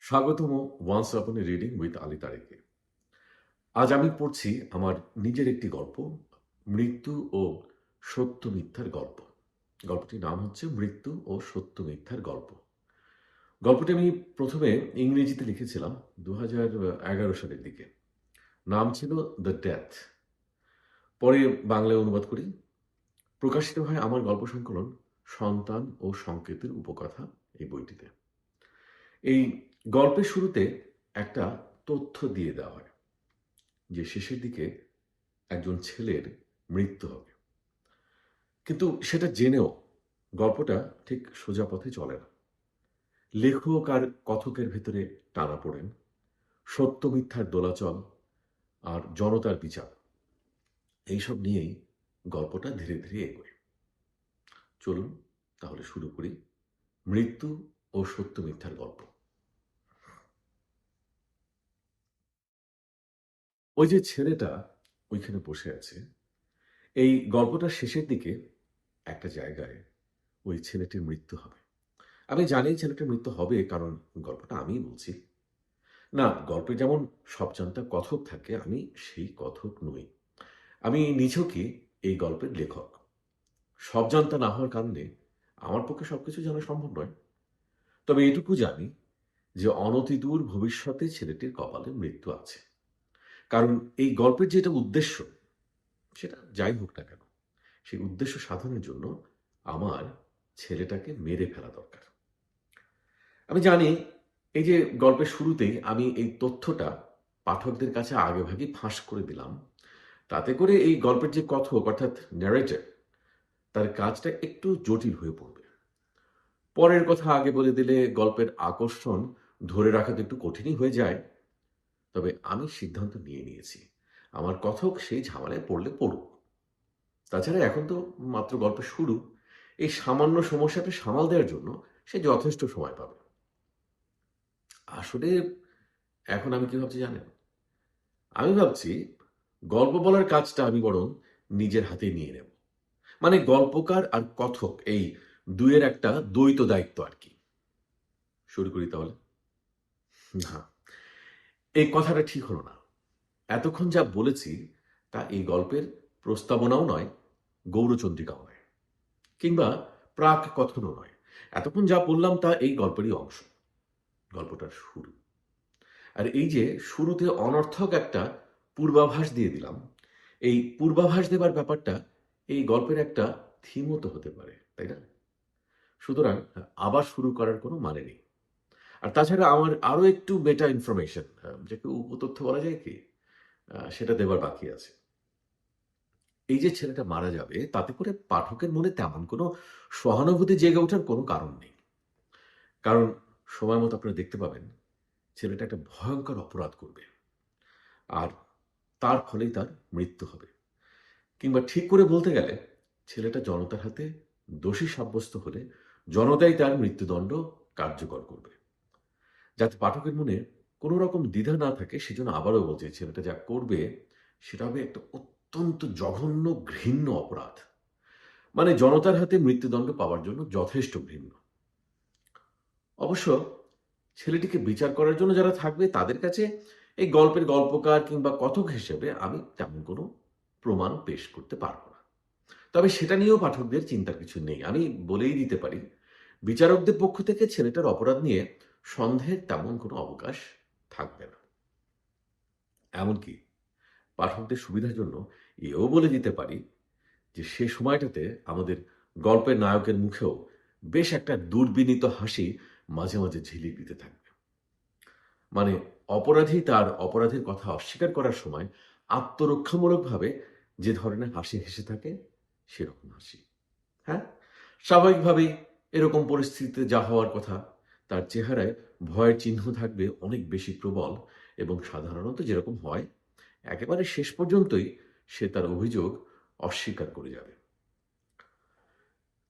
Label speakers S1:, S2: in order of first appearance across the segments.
S1: স্বাগতম once upon a reading with Ali তারেকে। আজ আমি পড়ছি আমার নিজের একটি গল্প, মৃত্যু ও সত্য মিথ্যার গল্প। গল্পটির নাম হচ্ছে মৃত্যু ও সত্য মিথ্যার গল্প। গল্পটি আমি প্রথমে ইংরেজিতে লিখেছিলাম ২০১১ সালের দিকে। নাম ছিল দ্য ডেথ। পরে বাংলায় অনুবাদ করি। প্রকাশিত হয় আমার গল্প সংকলন সন্তান ও সংকেতের উপকথা এই বইটিতে। এই গল্পের শুরুতে একটা তথ্য দিয়ে দেওয়া হয় যে শেষের দিকে একজন ছেলের মৃত্যু হবে। কিন্তু সেটা জেনেও গল্পটা ঠিক সোজা পথে চলে না। লেখক আর কথকের ভেতরে টানাপোড়েন, সত্য মিথ্যার দোলাচল আর জনতার বিচার, এইসব নিয়েই গল্পটা ধীরে ধীরে এগোয়। চলুন তাহলে শুরু করি মৃত্যু ও সত্য মিথ্যার গল্প। ওই যে ছেলেটা ওইখানে বসে আছে, এই গল্পটার শেষের দিকে একটা জায়গায় ওই ছেলেটির মৃত্যু হবে। আমি জানি ছেলেটার মৃত্যু হবে, কারণ গল্পটা আমিই বলছি। না, গল্পে যেমন সবজান্তা কথক থাকে, আমি সেই কথক নই। আমি নিছকই এই গল্পের লেখক। সবজান্তা না হওয়ার কারণে আমার পক্ষে সবকিছু জানা সম্ভব নয়। তবে এটুকু জানি যে অনতিদূর ভবিষ্যতে ছেলেটির কপালে মৃত্যু আছে। কারণ এই গল্পের যেটা উদ্দেশ্য, সেটা যাই হোক না কেন, সেই উদ্দেশ্য সাধনের জন্য আমার ছেলেটাকে মেরে ফেলা দরকার। আমি জানি এই যে গল্পের শুরুতেই আমি এই তথ্যটা পাঠকদের কাছে আগেভাগেই ফাঁস করে দিলাম। তাতে করে এই গল্পের যে কথক অর্থাৎ ন্যারেটর, তার কাজটা একটু জটিল হয়ে পড়বে। পরের কথা আগে বলে দিলে গল্পের আকর্ষণ ধরে রাখা তো একটু কঠিনই হয়ে যায়। তবে আমি সিদ্ধান্ত নিয়ে নিয়েছি, আমার কথক সেই ঝামেলায় পড়লে পড়ুক। তাছাড়া এখন তো মাত্র গল্পের শুরু। এই সামান্য সমস্যাটা সামাল দেওয়ার জন্য সে যথেষ্ট সময় পাবে। আসলে এখন আমি কি ভাবছি জানেন? আমি ভাবছি গল্প বলার কাজটা আমি বরং নিজের হাতে নিয়ে নেব। মানে গল্পকার আর কথক এই দুইয়ের একটা দ্বৈত দায়িত্ব আর কি। শুরু করি তাহলে। না, এই কথাটা ঠিক হলো না। এতক্ষণ যা বলেছি তা এই গল্পের প্রস্তাবনাও নয়, গৌরচন্দ্রিকাও নয়, কিংবা প্রাক কথনও নয়। এতক্ষণ যা বললাম তা এই গল্পেরই অংশ, গল্পটার শুরু। আর এই যে শুরুতে অনর্থক একটা পূর্বাভাস দিয়ে দিলাম, এই পূর্বাভাস দেবার ব্যাপারটা এই গল্পের একটা থিমও তো হতে পারে, তাই না? সুতরাং আবার শুরু করার কোনো মানে নেই। আর তাছাড়া আমার আরো একটু মেটা ইনফরমেশন, যাকে উপতথ্য বলা যায় কি, সেটা দেবার বাকি আছে। এই যে ছেলেটা মারা যাবে, তাতে করে পাঠকের মনে তেমন কোনো সহানুভূতি জেগে ওঠার কোনো কারণ নেই। কারণ সময় মতো আপনারা দেখতে পাবেন ছেলেটা একটা ভয়ঙ্কর অপরাধ করবে, আর তার ফলেই তার মৃত্যু হবে। কিংবা ঠিক করে বলতে গেলে ছেলেটা জনতার হাতে দোষী সাব্যস্ত হলে জনতাই তার মৃত্যুদণ্ড কার্যকর করবে। যাতে পাঠকের মনে কোনো রকম দ্বিধা না থাকে, সেজন্য আবারও বলছি, ছেলেটা যা করবে সেটা হবে একটা অত্যন্ত জঘন্য ঘৃণ্য অপরাধ। মানে জনতার হাতে মৃত্যুদণ্ড পাওয়ার জন্য যথেষ্ট ঘৃণ্য। অবশ্য ছেলেটিকে বিচার করার জন্য যারা থাকবে তাদের কাছে এই গল্পের গল্পকার কিংবা কথক হিসেবে আমি তেমন কোনো প্রমাণ পেশ করতে পারব না। তবে সেটা নিয়েও পাঠকদের চিন্তার কিছু নেই। আমি বলেই দিতে পারি, বিচারকদের পক্ষ থেকে ছেলেটার অপরাধ নিয়ে সন্দেহের তেমন কোনো অবকাশ থাকবে না। এমনকি পাঠকদের সুবিধার জন্য এও বলে দিতে পারি যে সে সময়টাতে আমাদের গল্পের নায়কের মুখেও বেশ একটা দুর্বিনীত হাসি মাঝে মাঝে ঝিলিক দিতে থাকবে। মানে অপরাধী তার অপরাধের কথা অস্বীকার করার সময় আত্মরক্ষামূলকভাবে যে ধরনের হাসি হেসে থাকে, সেরকম হাসি। হ্যাঁ, স্বাভাবিকভাবেই এরকম পরিস্থিতিতে যা হওয়ার কথা, তার চেহারায় ভয়ের চিহ্ন থাকবে অনেক বেশি প্রবল, এবং সাধারণত যেরকম হয় একেবারে শেষ পর্যন্তই সে তার অভিযোগ অস্বীকার করে যাবে।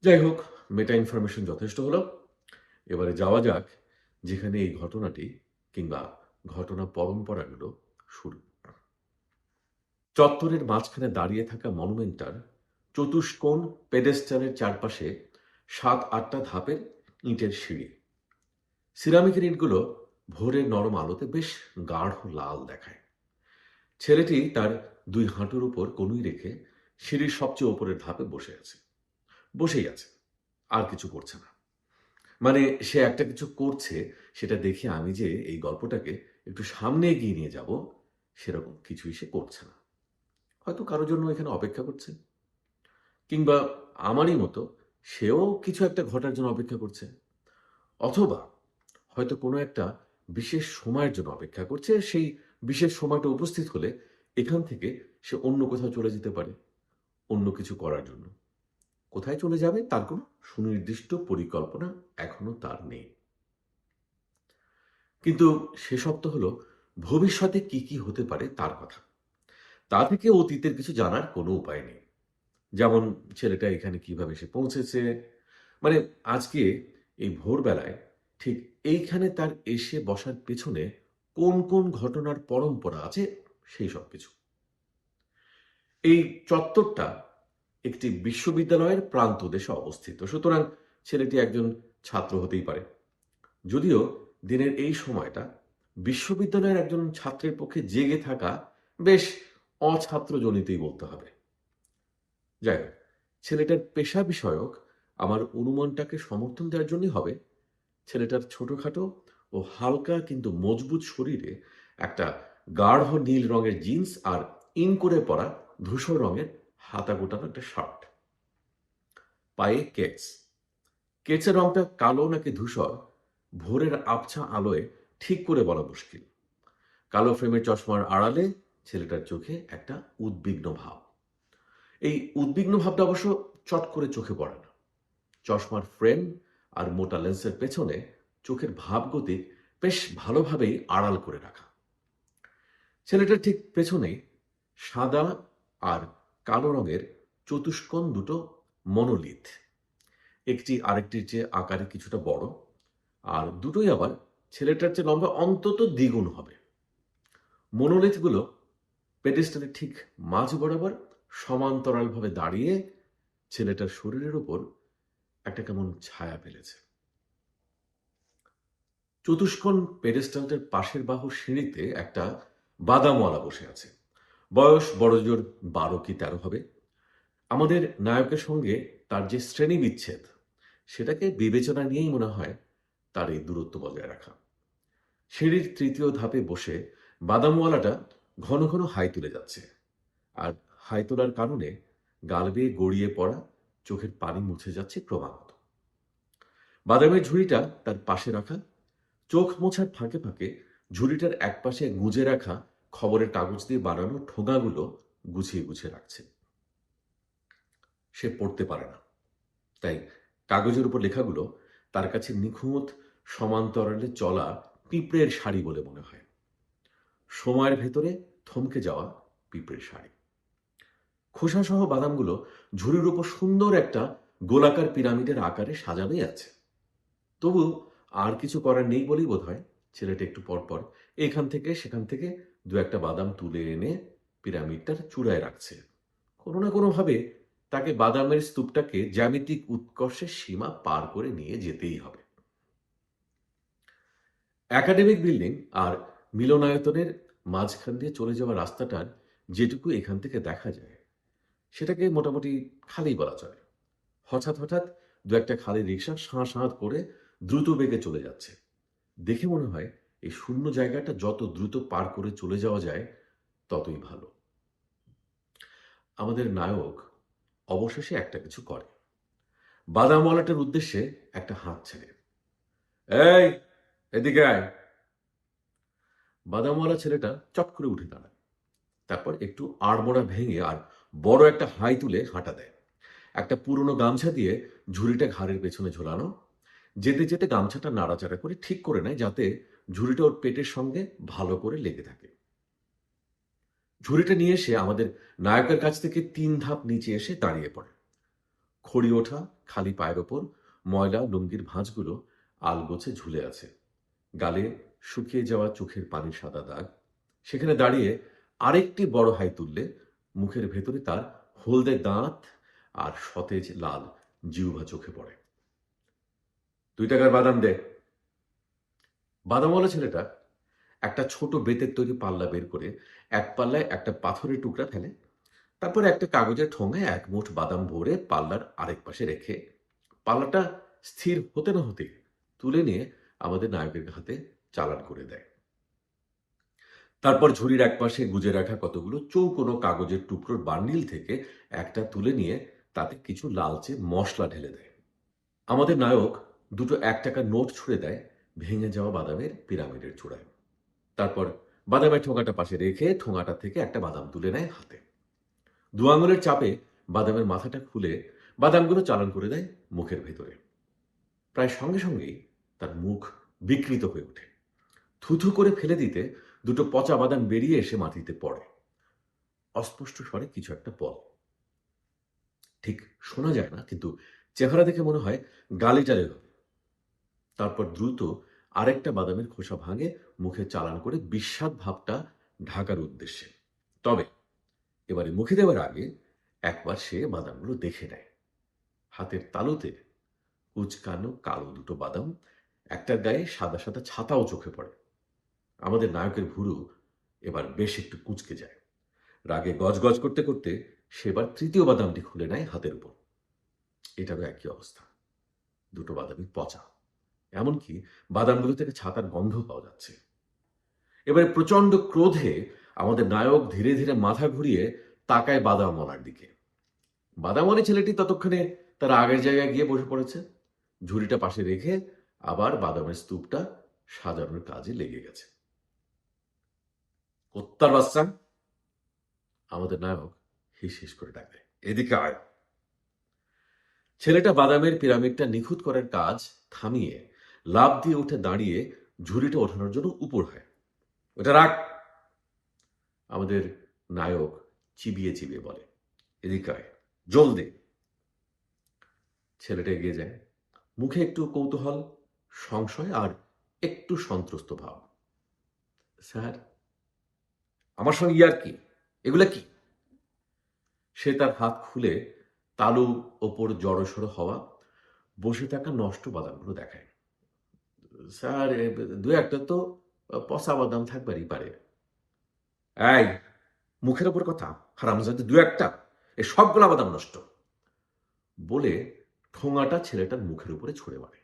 S1: যাই হোক, মেটা ইনফরমেশন যথেষ্ট হলো। এবারে যাওয়া যাক যেখানে এই ঘটনাটি কিংবা ঘটনা পরম্পরাগুলো শুরু। চত্বরের মাঝখানে দাঁড়িয়ে থাকা মনুমেন্টটার চতুষ্কোণ পেডেস্টালের চারপাশে ৭-৮টা ধাপের ইটের সিঁড়ি। সিরামিকের ইটগুলো ভোরের নরম আলোতে বেশ গাঢ় লাল দেখায়। ছেলেটি তার দুই হাঁটুর উপর কনুই রেখে সিঁড়ির সবচেয়ে ওপরের ধাপে বসেই আছে, আর কিছু করছে না। মানে সে একটা কিছু করছে, সেটা দেখে আমি যে এই গল্পটাকে একটু সামনে এগিয়ে নিয়ে যাব, সেরকম কিছুই সে করছে না। হয়তো কারোর জন্য এখানে অপেক্ষা করছে, কিংবা আমারই মতো সেও কিছু একটা ঘটার জন্য অপেক্ষা করছে, অথবা হয়তো কোনো একটা বিশেষ সময়ের জন্য অপেক্ষা করছে। সেই বিশেষ সময়টা উপস্থিত হলে এখান থেকে সে অন্য কোথাও চলে যেতে পারে অন্য কিছু করার জন্য। কোথায় চলে যাবে তার কোনো সুনির্দিষ্ট পরিকল্পনা এখনো তার নেই। কিন্তু সেসব তো হলো ভবিষ্যতে কি কি হতে পারে তার কথা। তা থেকে অতীতের কিছু জানার কোনো উপায় নেই। যেমন ছেলেটা এখানে কিভাবে এসে পৌঁছেছে, মানে আজকে এই ভোরবেলায় ঠিক এইখানে তার এসে বসার পেছনে কোন কোন ঘটনার পরম্পরা আছে, সেই সব কিছু। এই চত্বরটা একটি বিশ্ববিদ্যালয়ের প্রান্তদেশে অবস্থিত, সুতরাং ছেলেটি একজন ছাত্র হতেই পারে। যদিও দিনের এই সময়টা বিশ্ববিদ্যালয়ের একজন ছাত্রের পক্ষে জেগে থাকা বেশ অছাত্রজনিতই বলতে হবে। যাই হোক, ছেলেটার পেশা বিষয়ক আমার অনুমানটাকে সমর্থন দেওয়ার জন্যই হবে ছেলেটার ছোটখাটো ও হালকা কিন্তু মজবুত শরীরে একটা গাঢ় নীল রঙের জিন্স আর ইন করে পরা ধূসর রঙের হাতা গোটানো একটা শার্ট, পায়ে কেটস। কেটসের রংটা কালো নাকি ধূসর ভোরের আবছা আলোয় ঠিক করে বলা মুশকিল। কালো ফ্রেমের চশমার আড়ালে ছেলেটার চোখে একটা উদ্বিগ্ন ভাব। এই উদ্বিগ্ন ভাবটা অবশ্য চট করে চোখে পড়ে না। চশমার ফ্রেম আর মোটা লেন্সের পেছনে চোখের ভাবগতি বেশ ভালোভাবেই আড়াল করে রাখা। ছেলেটার ঠিক পেছনে সাদা আর কালো রঙের চতুষ্কোণ দুটো মনোলিথ, একটি আরেকটির চেয়ে আকারে কিছুটা বড়, আর দুটোই আবার ছেলেটার চেয়ে লম্বা অন্তত দ্বিগুণ হবে। মনোলিথগুলো পেডেস্টালের ঠিক মাঝ বরাবর সমান্তরালভাবে দাঁড়িয়ে ছেলেটার শরীরের উপর একটা কেমন ছায়া ফেলেছে। চতুষ্কোণ পেডেস্টালটার পাশের বাহু সিঁড়িতে একটা বাদামওয়ালা বসে আছে। বয়স বড়জোর 12 কি 13 হবে। আমাদের নায়কের সঙ্গে তার যে শ্রেণী বিচ্ছেদ, সেটাকে বিবেচনা নিয়েই মনে হয় তার এই দূরত্ব বজায় রাখা। সিঁড়ির তৃতীয় ধাপে বসে বাদামওয়ালাটা ঘন ঘন হাই তুলে যাচ্ছে, আর হাই তোলার কারণে গাল বেয়ে গড়িয়ে পড়া চোখের পানি মুছে যাচ্ছে ক্রমাগত। বাদামের ঝুড়িটা তার পাশে রাখা, চোখ মোছার ফাঁকে ফাঁকে ঝুড়িটার একপাশে গুঁজে রাখা খবরের কাগজ দিয়ে বানানো ঠোঙাগুলো গুছিয়ে গুছিয়ে রাখছে। সে পড়তে পারে না, তাই কাগজের উপর লেখাগুলো তার কাছে নিখুঁত সমান্তরালে চলা পিঁপড়ের শাড়ি বলে মনে হয়। সময়ের ভেতরে থমকে যাওয়া পিঁপড়ের শাড়ি। খোসাসহ বাদামগুলো ঝুড়ির উপর সুন্দর একটা গোলাকার পিরামিডের আকারে সাজানোই আছে। তবু আর কিছু করার নেই বলেই বোধ হয় ছেলেটা একটু পর পর এখান থেকে সেখান থেকে দু একটা বাদাম তুলে এনে পিরামিডটার চূড়ায় রাখছে। কোনো না কোনোভাবে তাকে বাদামের স্তূপটাকে জ্যামিতিক উৎকর্ষের সীমা পার করে নিয়ে যেতেই হবে। একাডেমিক বিল্ডিং আর মিলনায়তনের মাঝখান দিয়ে চলে যাওয়া রাস্তাটার যেটুকু এখান থেকে দেখা যায়, সেটাকে মোটামুটি খালি বলা চলে। হঠাৎ হঠাৎ দু একটা খালি রিক্সা সাঁ সাঁ করে দ্রুত বেগে চলে যাচ্ছে। দেখে মনে হয় এই শূন্য জায়গাটা যত দ্রুত পার করে চলে যাওয়া যায় ততই ভালো। আমাদের নায়ক অবশেষে একটা কিছু করে। বাদামওয়ালাটার উদ্দেশ্যে একটা হাত ছেড়ে, এই এদিকে আয়। বাদামওয়ালা ছেলেটা চট করে উঠে দাঁড়ায়, তারপর একটু আড়মোড়া ভেঙে আর বড় একটা হাই তুলে হাঁটা দেয়। একটা পুরনো গামছা দিয়ে ঝুড়িটা ঘাড়ের পেছনে ঝোলানো। যেতে যেতে গামছাটা নাড়াচাড়া করে ঠিক করে নেয় যাতে ঝুড়িটা ওর পেটের সঙ্গে ভালো করে লেগে থাকে। ঝুড়িটা নিয়ে এসে আমাদের নায়কের কাছ থেকে 3 ধাপ নিচে এসে দাঁড়িয়ে পড়ে। খড়ি ওঠা খালি পায়ের ওপর ময়লা লুঙ্গির ভাঁজগুলো আলগোছে ঝুলে আছে। গালে শুকিয়ে যাওয়া চোখের পানির সাদা দাগ। সেখানে দাঁড়িয়ে আরেকটি বড় হাই তুললে মুখের ভেতরে তার হলদে দাঁত আর সতেজ লাল জিহ্বা চোখে পড়ে। 2 টাকার বাদাম দে। বাদামওয়ালা ছেলেটা একটা ছোট বেতের তৈরি পাল্লা বের করে এক পাল্লায় একটা পাথরের টুকরা ফেলে, তারপরে একটা কাগজের ঠোঙায় এক মুঠ বাদাম ভরে পাল্লার আরেক পাশে রেখে পাল্লাটা স্থির হতে না হতে তুলে নিয়ে আমাদের নায়কের হাতে চালান করে দেয়। তারপর ঝুড়ির একপাশে গুজে রাখা কতগুলো চৌকোনো কাগজের টুকরোর বান্ডিল থেকে একটা তুলে নিয়ে তাতে কিছু লালচে মশলা ঢেলে দেয়। আমাদের নায়ক দুটো ১ টাকার নোট ছুঁড়ে দেয় ভেঙে যাওয়া বাদামের পিরামিডের চূড়ায়। তারপর বাদামের ঠোঙাটা পাশে রেখে ঠোঙাটা থেকে একটা বাদাম তুলে নেয় হাতে। দু আঙুলের চাপে বাদামের মাথাটা খুলে বাদামগুলো চালান করে দেয় মুখের ভেতরে। প্রায় সঙ্গে সঙ্গেই তার মুখ বিকৃত হয়ে ওঠে। থুথু করে ফেলে দিতে দুটো পচা বাদাম বেরিয়ে এসে মাটিতে পড়ে। অস্পষ্ট স্বরে কিছু একটা বলে। ঠিক শোনা যায় না, কিন্তু চেহারা দেখে মনে হয় গালিটালে হবে। তারপর দ্রুত আরেকটা বাদামের খোসা ভাঙে মুখে চালান করে বিস্বাদ ভাবটা ঢাকার উদ্দেশ্যে। তবে এবারে মুখে দেওয়ার আগে একবার সে বাদামগুলো দেখে নেয়। হাতের তালুতে কুচকানো কালো দুটো বাদাম, একটার গায়ে সাদা সাদা ছাতাও চোখে পড়ে। আমাদের নায়কের ভুরু এবার বেশ একটু কুঁচকে যায়। রাগে গজগজ করতে করতে সেবার তৃতীয় বাদামটি খুলে নেয় হাতের উপর। এটারও একই অবস্থা, দুটো বাদামই পচা, এমনকি বাদামগুলো থেকে ছাতার গন্ধ পাওয়া যাচ্ছে। এবারে প্রচণ্ড ক্রোধে আমাদের নায়ক ধীরে ধীরে মাথা ঘুরিয়ে তাকায় বাদামওয়ালার দিকে। বাদামওয়ালি ছেলেটি ততক্ষণে তার আগের জায়গায় গিয়ে বসে পড়েছে। ঝুড়িটা পাশে রেখে আবার বাদামের স্তূপটা সাজানোর কাজে লেগে গেছে। কুত্তার বাচ্চা, আমাদের নায়ক হিস হিস করে ডাকে, এদিকে আয়। ছেলেটা বাদামের পিরামিডটা নিখুঁত করার কাজ থামিয়ে লাফ দিয়ে উঠে দাঁড়িয়ে ঝুড়িটা ওঠানোর জন্য উপর হয়। ওটা রাখ, আমাদের নায়ক চিবিয়ে চিবিয়ে বলে, এদিকে আয় জলদি। ছেলেটা এগিয়ে যায়, মুখে একটু কৌতূহল, সংশয় আর একটু সন্ত্রস্ত ভাব। স্যার, আমার সঙ্গে ইয়ার কি, এগুলা কি? সে তার হাত খুলে তালু ওপর জড়সড় হওয়া বসে থাকা নষ্ট বাদামগুলো দেখায়। স্যার, দু একটা তো পচা বাদাম থাকবারই পারে। এই, মুখের ওপর কথা, হারামজাদা, দু একটা, এ সবগুলা বাদাম নষ্ট বলে ঠোঙাটা ছেলেটার মুখের উপরে ছুঁড়ে মারে।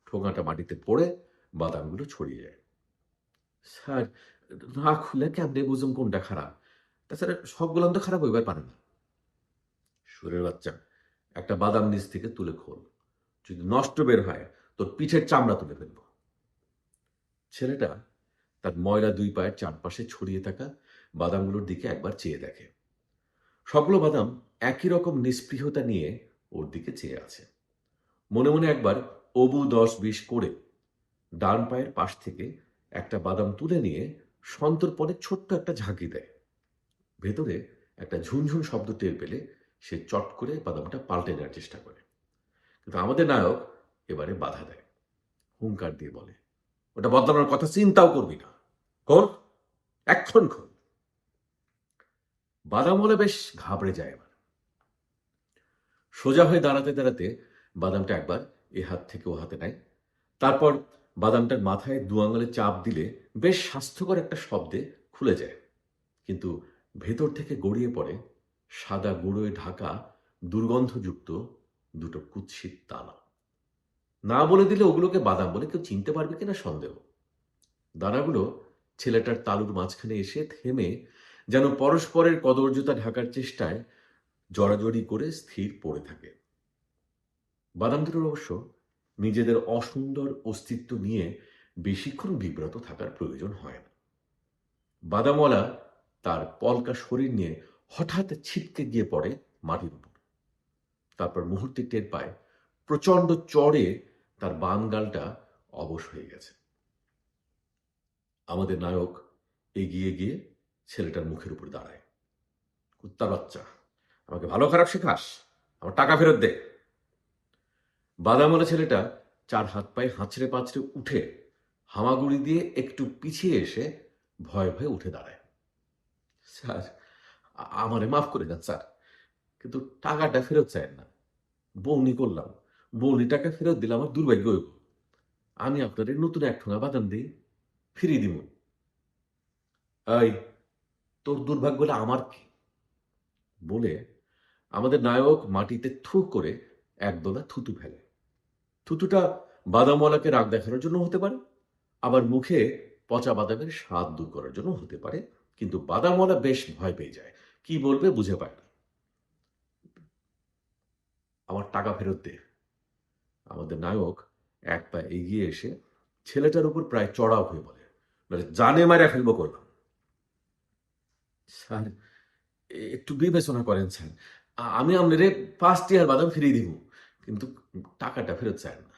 S1: ঠোঙাটা মাটিতে পড়ে বাদামগুলো ছড়িয়ে যায়। স্যার, না খুলে কেমনে বুঝুম কোনটা খারাপ? তাছাড়া সবগুলো তো খারাপ হইবার পারে না। সুরের বাচ্চা, একটা বাদাম নিচ থেকে তুলে খোল, যদি নষ্ট বের হয় তোর পিঠের চামড়া তুলে ফেলবো। ছেলেটা তার ময়লা দুই পায়ের চারপাশে ছড়িয়ে থাকা বাদামগুলোর দিকে একবার চেয়ে দেখে। সবগুলো বাদাম একই রকম নিস্পৃহতা নিয়ে ওর দিকে চেয়ে আছে। মনে মনে একবার অবু ১০-২০ করে ডান পায়ের পাশ থেকে একটা বাদাম তুলে নিয়ে সন্তর্পণে ছোট্ট একটা ঝাঁকি দেয়। ভেতরে একটা ঝুনঝুন শব্দ টের পেলে সে চট করে বাদামটা পাল্টে নেওয়ার চেষ্টা করে, কিন্তু আমাদের নায়ক এবারে বাধা দেয়। হুঙ্কার দিয়ে বলে, ওটা বদলানোর কথা চিন্তাও করবি না, খোল, এক্ষণ খোল। বাদাম বলে বেশ ঘাবড়ে যায়। এবার সোজা হয়ে দাঁড়াতে দাঁড়াতে বাদামটা একবার এ হাত থেকে ও হাতে নেয়। তারপর বাদামটার মাথায় দু আঙুলে চাপ দিলে বেশ স্বাস্থ্যকর একটা শব্দে খুলে যায়, কিন্তু ভেতর থেকে গড়িয়ে পড়ে সাদা গুঁড়োয় ঢাকা দুর্গন্ধযুক্ত দুটো কুৎসিত দানা। না বলে দিলে ওগুলোকে বাদাম বলে কেউ চিনতে পারবে কিনা সন্দেহ। দানাগুলো ছেলেটার তালুর মাঝখানে এসে থেমে যেন পরস্পরের কদর্যতা ঢাকার চেষ্টায় জড়াজড়ি করে স্থির পড়ে থাকে। বাদাম দুটোর অবশ্য নিজেদের অসুন্দর অস্তিত্ব নিয়ে বেশিক্ষণ বিব্রত থাকার প্রয়োজন হয় না। বাদামওয়ালা তার পলকা শরীর নিয়ে হঠাৎ ছিটকে গিয়ে পড়ে মাটির উপর। তারপর মুহূর্তে টের পায় প্রচণ্ড চড়ে তার বাম গালটা অবশ হয়ে গেছে। আমাদের নায়ক এগিয়ে গিয়ে ছেলেটার মুখের উপর দাঁড়ায়। কুত্তার বাচ্চা, আমাকে ভালো খারাপ শেখাস? আমার টাকা ফেরত দে। বাদামওয়ালা ছেলেটা চার হাত পায়ে হাঁচড়ে পাঁচড়ে উঠে হামাগুড়ি দিয়ে একটু পিছিয়ে এসে ভয়ে ভয়ে উঠে দাঁড়ায়। স্যার, আমারে মাফ করে দেন স্যার, কিন্তু টাকাটা ফেরত চায় না। বউনি করলাম, বউনি টাকা ফেরত দিলে আমার দুর্ভাগ্য হইব। আমি আপনারে নতুন এক ঠোঙা বাদাম দিই, ফিরিয়ে দিব। এই, তোর দুর্ভাগ্য হলে আমার কি? বলে আমাদের নায়ক মাটিতে থু করে একদলা থুতু ফেলে। থুতুটা বাদামওয়ালাকে রাগ দেখানোর জন্য হতে পারে, আবার মুখে পচা বাদামের স্বাদ দূর করার জন্য হতে পারে। কিন্তু বাদামওয়ালা বেশ ভয় পেয়ে যায়, কি বলবে বুঝে পায় না। আমার টাকা ফেরত দে। আমাদের নায়ক এক পা এগিয়ে এসে ছেলেটার উপর প্রায় চড়াও হয়ে বলে, মানে জানে মারা ফেলবো করলাম। স্যার, একটু বিবেচনা করেন স্যার, আমি আপনারে 5 টিয়ার বাদাম ফিরিয়ে দিব, কিন্তু টাকাটা ফেরত চায় না।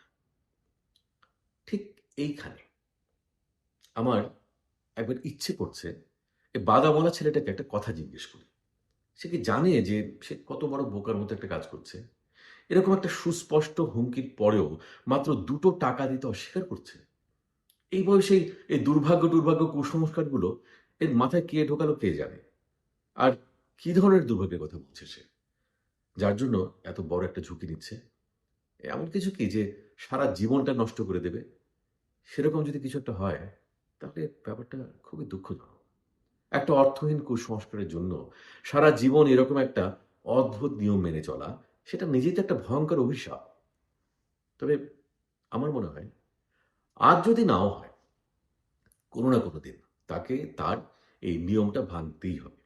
S1: ঠিক এইখানে আমার একবার ইচ্ছে করছে এই বাদামওয়ালা ছেলেটাকে একটা কথা জিজ্ঞেস করি। সে কি জানে যে সে কত বড় বোকার মতো একটা কাজ করছে? এরকম একটা সুস্পষ্ট হুমকির পরেও মাত্র 2টো টাকা দিতে অস্বীকার করছে। এই বয়সেই এই দুর্ভাগ্য দুর্ভাগ্য কুসংস্কারগুলো এর মাথায় কে ঢোকালো কে জানে। আর কি ধরনের দুর্ভাগ্যের কথা বলছে সে, যার জন্য এত বড় একটা ঝুঁকি নিচ্ছে? এমন কিছু কি যে সারা জীবনটা নষ্ট করে দেবে? সেরকম যদি কিছু একটা হয়, তাহলে ব্যাপারটা খুবই দুঃখজনক। একটা অর্থহীন কুসংস্কারের জন্য সারা জীবন এরকম একটা অদ্ভুত নিয়ম মেনে চলা, সেটা নিজেই তো একটা ভয়ঙ্কর অভিশাপ। তবে আমার মনে হয় আজ যদি নাও হয়, কোনো না কোনো দিন তাকে তার এই নিয়মটা ভাঙতেই হবে।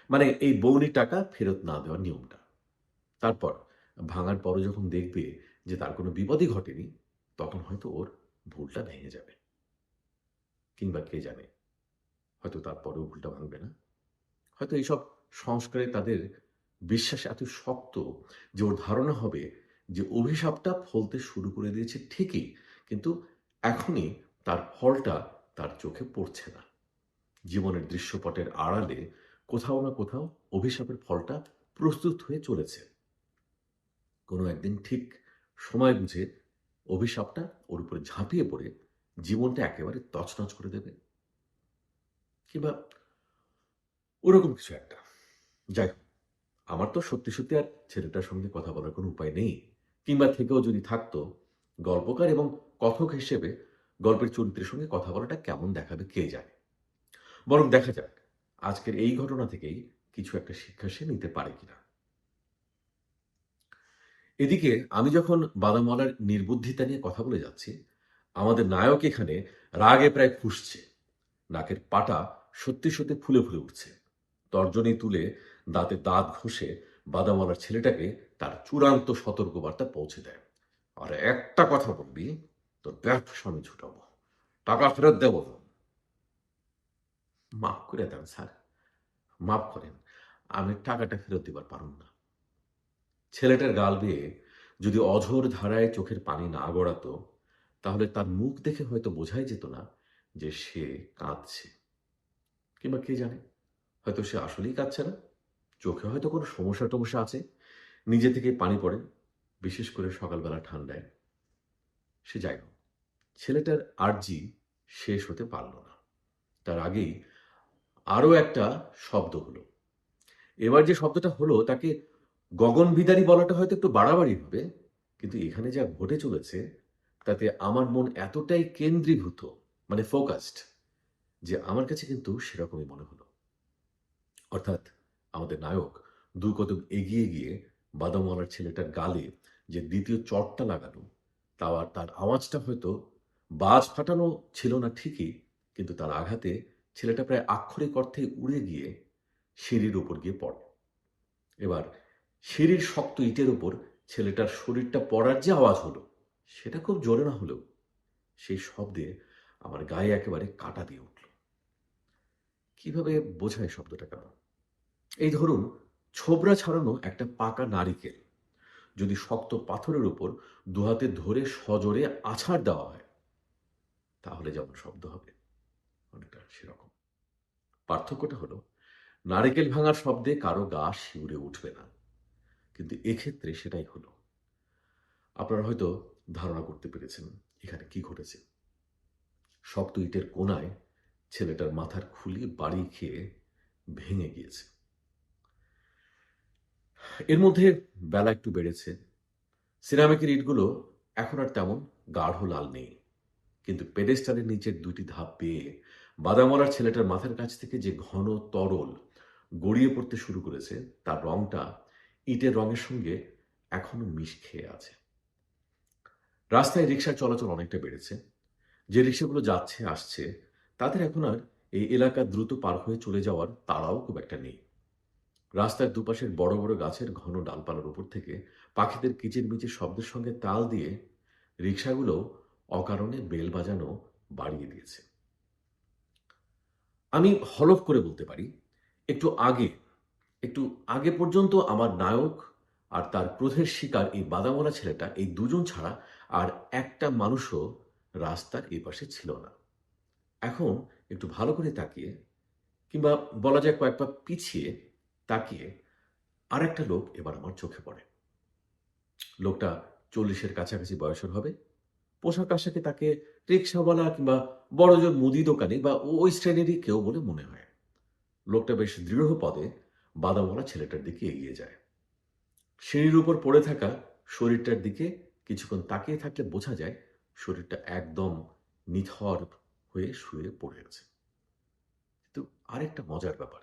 S1: মানে এই বউনির টাকা ফেরত না দেওয়ার নিয়মটা। তারপর ভাঙার পরও যখন দেখবে যে তার কোনো বিপদই ঘটেনি, তখন হয়তো ওর ভুলটা ভেঙে যাবে। কিংবা কে জানে, হয়তো তারপরেও ভুলটা ভাঙবে না। হয়তো এইসব সংস্কারে তাদের বিশ্বাস এত শক্ত যে ওর ধারণা হবে যে অভিশাপটা ফলতে শুরু করে দিয়েছে ঠিকই, কিন্তু এখনই তার ফলটা তার চোখে পড়ছে না। জীবনের দৃশ্যপটের আড়ালে কোথাও না কোথাও অভিশাপের ফলটা প্রস্তুত হয়ে চলেছে। কোনো একদিন ঠিক সময় বুঝে অভিশাপটা ওর উপরে ঝাঁপিয়ে পড়ে জীবনটা একেবারে তছনছ করে দেবে। কিংবা ওরকম কিছু একটা। যাই হোক, আমার তো সত্যি সত্যি আর ছেলেটার সঙ্গে কথা বলার কোনো উপায় নেই। কিংবা থেকেও যদি থাকতো, গল্পকার এবং কথক হিসেবে গল্পের চরিত্রের সঙ্গে কথা বলাটা কেমন দেখাবে কে জানে। বরং দেখা যাক আজকের এই ঘটনা থেকেই কিছু একটা শিক্ষা সে নিতে পারে কিনা। এদিকে আমি যখন বাদামওয়ালার নির্বুদ্ধিতা নিয়ে কথা বলে যাচ্ছি, আমাদের নায়ক এখানে রাগে প্রায় ফুঁসছে। নাকের পাটা সত্যি সত্যি ফুলে ফুলে উঠছে। তর্জনী তুলে দাঁতে দাঁত ঘষে বাদামওয়ালার ছেলেটাকে তার চূড়ান্ত সতর্কবার্তা পৌঁছে দেয়। আর একটা কথা বলবি, তোর ব্যবসা আমি ছুটাবো, টাকা ফেরত দেবো না। মাফ করে দেন স্যার, মাফ করেন, আমি টাকাটা ফেরত দিবার পারুম না। ছেলেটার গাল বেয়ে যদি অঝোর ধারায় চোখের পানি না গড়াতো, তাহলে তার মুখ দেখে হয়তো বোঝাই যেত না যে সে কাঁদছে। কিংবা কে জানে, হয়তো সে আসলেই কাঁদছে না, চোখে হয়তো কোনো সমস্যা টমস্যা আছে, নিজে থেকেই পানি পড়ে, বিশেষ করে সকালবেলা ঠান্ডায়। সে যাই হোক, ছেলেটার আর্জি শেষ হতে পারল না। তার আগেই আরও একটা শব্দ হলো। এবার যে শব্দটা হলো তাকে গগনবিদারী বলাটা হয়তো একটু বাড়াবাড়ি হবে, কিন্তু এখানে যা ঘটে চলেছে তাতে আমার মন এতটাই কেন্দ্রীভূত, মানে ফোকাসড, যে আমার কাছে কিন্তু সেরকমই মনে হলো। অর্থাৎ আমাদের নায়ক 2 কদম এগিয়ে গিয়ে বাদামওয়ালার ছেলেটার গালে যে দ্বিতীয় চড়টা লাগালো, তার আওয়াজটা হয়তো বাজ ফাটানো ছিল না ঠিকই, কিন্তু তার আঘাতে ছেলেটা প্রায় আক্ষরিক অর্থে উড়ে গিয়ে সিঁড়ির উপর গিয়ে পড়ে। এবার সিঁড়ির শক্ত ইটের উপর ছেলেটার শরীরটা পড়ার যে আওয়াজ হলো, সেটা খুব জোরে না হলেও সেই শব্দে আমার গায়ে একেবারে কাঁটা দিয়ে উঠল। কিভাবে বোঝায় শব্দটা কেমন? এই ধরুন, ছোবড়া ছাড়ানো একটা পাকা নারিকেল যদি শক্ত পাথরের উপর দুহাতে ধরে সজোরে আছাড় দেওয়া হয়, তাহলে যেমন শব্দ হবে, অনেকটা সেরকম। পার্থক্যটা হলো, নারিকেল ভাঙার শব্দে কারো গা শিউরে উঠবে না, কিন্তু এক্ষেত্রে সেটাই হলো। আপনারা হয়তো ধারণা করতে পেরেছেন এখানে কি ঘটেছে। শক্ত ইটের কোনায় ছেলেটার মাথার খুলি বাড়ি খেয়ে ভেঙে গিয়েছে। এর মধ্যে বেলা একটু বেড়েছে। সিরামিকের ইটগুলো এখন আর তেমন গাঢ় লাল নেই। কিন্তু পেডেস্টালের নিচের 2টি ধাপ পেয়ে বাদামওয়ালার ছেলেটার মাথার কাছ থেকে যে ঘন তরল গড়িয়ে পড়তে শুরু করেছে, তার রংটা ইটের রঙের সঙ্গে এখনো মিশ খেয়ে আছে। রাস্তায় রিকশার চলাচল অনেকটা বেড়েছে। যে রিকশাগুলো যাচ্ছে আসছে, তাদের এখন আর এই এলাকা দ্রুত পার হয়ে চলে যাওয়ার তাড়াও খুব একটা নেই। রাস্তার দুপাশের বড় বড় গাছের ঘন ডালপালার উপর থেকে পাখিদের কিচিরমিচির শব্দের সঙ্গে তাল দিয়ে রিকশাগুলো অকারণে বেল বাজানো বাড়িয়ে দিয়েছে। আমি হলফ করে বলতে পারি, একটু আগে একটু আগে পর্যন্ত আমার নায়ক আর তার ক্রোধের শিকার এই বাদামওয়ালা ছেলেটা, এই দুজন ছাড়া আর একটা মানুষও রাস্তার এই পাশে ছিল না। এখন একটু ভালো করে তাকিয়ে, কিংবা বলা যায় কয়েক পা পিছিয়ে তাকিয়ে, আর একটা লোক এবার আমার চোখে পড়ে। লোকটা 40-এর কাছাকাছি বয়সের হবে। পোশাক আশাকে তাকে রিক্সাওয়ালা কিংবা বড়জোর মুদি দোকানি বা ওই শ্রেণীরই কেউ বলে মনে হয়। লোকটা বেশ দৃঢ় পদে বাদামওয়ালা ছেলেটার দিকে এগিয়ে যায়। সিঁড়ির উপর পড়ে থাকা শরীরটার দিকে কিছুক্ষণ তাকিয়ে থাকলে বোঝা যায় শরীরটা একদম নিথর হয়ে শুয়ে পড়ে আছে। কিন্তু আরেকটা মজার ব্যাপার,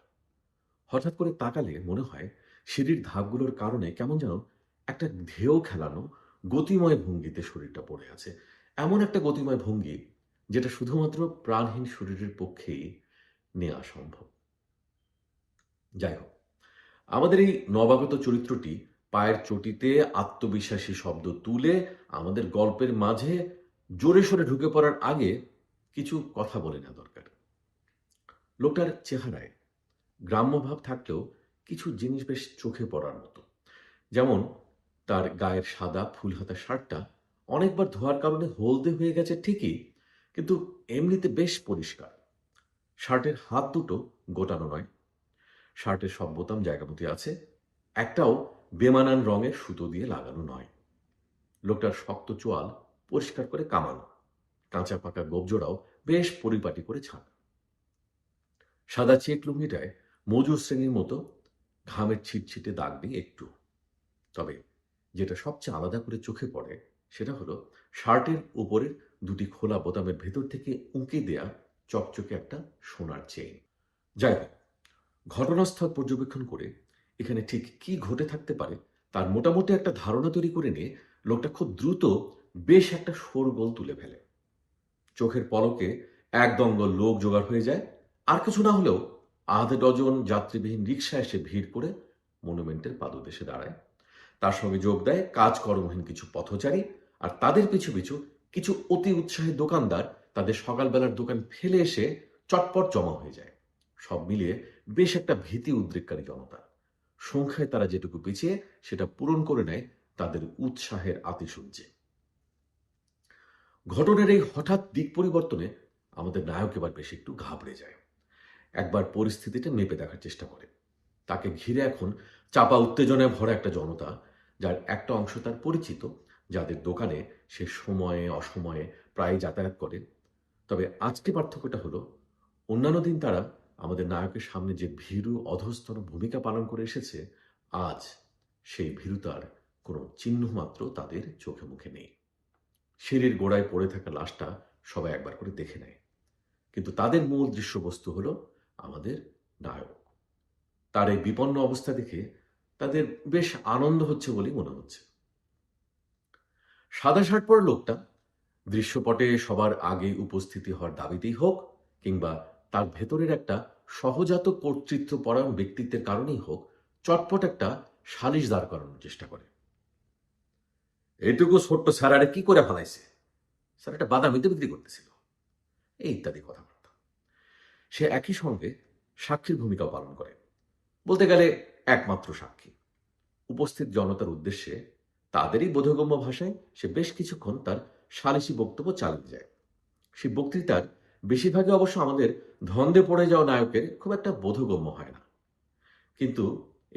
S1: হঠাৎ করে তাকালে মনে হয় সিঁড়ির ধাপগুলোর কারণে কেমন যেন একটা ঢেউ খেলানো গতিময় ভঙ্গিতে শরীরটা পড়ে আছে। এমন একটা গতিময় ভঙ্গি যেটা শুধুমাত্র প্রাণহীন শরীরের পক্ষেই নেওয়া সম্ভব। যাই হোক, আমাদের এই নবাগত চরিত্রটি পায়ের চটিতে আত্মবিশ্বাসী শব্দ তুলে আমাদের গল্পের মাঝে জোরে সোরে ঢুকে পড়ার আগে কিছু কথা বলে নেওয়া দরকার। লোকটার চেহারায় গ্রাম্য ভাব থাকলেও কিছু জিনিস বেশ চোখে পড়ার মতো। যেমন তার গায়ের সাদা ফুলহাতা শার্টটা অনেকবার ধোয়ার কারণে হলদে হয়ে গেছে ঠিকই, কিন্তু এমনিতে বেশ পরিষ্কার। শার্টের হাত দুটো গোটানো নয়, শার্টের সব বোতাম জায়গা মতো আছে, একটাও বেমানান রঙের সুতো দিয়ে লাগানো নয়। লোকটার শক্ত চোয়াল পরিষ্কার করে কামানো, কাঁচা পাকা গোবজোড়াও বেশ পরিপাটি করে ছাড়া। সাদা চেক লুঙ্গিটায় মজুর শ্রেণীর মতো ঘামের ছিটছিটে দাগ নেই একটু। তবে যেটা সবচেয়ে আলাদা করে চোখে পড়ে সেটা হলো শার্টের উপরের 2টি খোলা বোতামের ভেতর থেকে উঁকি দেয়া চকচকে একটা সোনার চেইন। যাই হোক, ঘটনাস্থল পর্যবেক্ষণ করে এখানে ঠিক কি ঘটে থাকতে পারে তার মোটামুটি একটা ধারণা তৈরি করে নিয়ে লোকটা খুব দ্রুত বেশ একটা শোরগোল তুলে ফেলে। চোখের পলকে এক দঙ্গল লোক জোগাড় হয়ে যায়। আর কিছু না হলেও আধা ডজন যাত্রীবিহীন রিকশা এসে ভিড় করে মনুমেন্টের পাদদেশে দাঁড়ায়। তার সঙ্গে যোগ দেয় কাজকর্মহীন কিছু পথচারী, আর তাদের পিছু পিছু কিছু অতি উৎসাহী দোকানদার তাদের সকালবেলার দোকান ফেলে এসে চটপট জমা হয়ে যায়। সব মিলিয়ে বেশ একটা ভীতি উদ্রেককারী জনতা। সংখ্যায় তারা যেটুকু পিছিয়ে সেটা পূরণ করে নেয় তাদের উৎসাহের আতিশয্যে। ঘটনার এই হঠাৎ দিক পরিবর্তনে আমাদের নায়ক এবার বেশ একটু ঘাবড়ে যায়। একবার পরিস্থিতিটা মেপে দেখার চেষ্টা করে। তাকে ঘিরে এখন চাপা উত্তেজনায় ভরা একটা জনতা, যার একটা অংশ তার পরিচিত, যাদের দোকানে সে সময়ে অসময়ে প্রায় যাতায়াত করে। তবে আজকে পার্থক্যটা হলো, অন্যান্য দিন তারা আমাদের নায়কের সামনে যে ভীরু অধস্তন ভূমিকা পালন করে এসেছে, আজ সেই ভীরুতার কোনো চিহ্নমাত্র তাদের চোখে মুখে নেই। সিঁড়ির গোড়ায় পড়ে থাকা লাশটা সবাই একবার করে দেখে নেয়, কিন্তু তাদের মূল দৃশ্যবস্তু হলো আমাদের নায়ক। তার এই বিপন্ন অবস্থা দেখে তাদের বেশ আনন্দ হচ্ছে বলেই মনে হচ্ছে। সাদা শার্ট পরা লোকটা দৃশ্যপটে সবার আগে উপস্থিতি হওয়ার দাবিতেই হোক, কিংবা তার ভেতরের একটা সহজাত কর্তৃত্বপরায়ণ ব্যক্তিত্বের কারণেই হোক, চটপট একটা সালিশ দাঁড় করানোর চেষ্টা করে। এইটুকু ছোট্ট স্যারারে কি করে ফেলাইছে? স্যার একটা বাদামিতে বিক্রি করতেছিল, এই ইত্যাদি কথাবার্তা। সে একই সঙ্গে সাক্ষীর ভূমিকাও পালন করে, বলতে গেলে একমাত্র সাক্ষী। উপস্থিত জনতার উদ্দেশ্যে তাদেরই বোধগম্য ভাষায় সে বেশ কিছুক্ষণ তার সালিসি বক্তব্য চালিয়ে যায়। সেই বক্তৃতার বেশিরভাগই অবশ্য আমাদের ধন্দে পড়ে যাওয়া নায়কের খুব একটা বোধগম্য হয় না, কিন্তু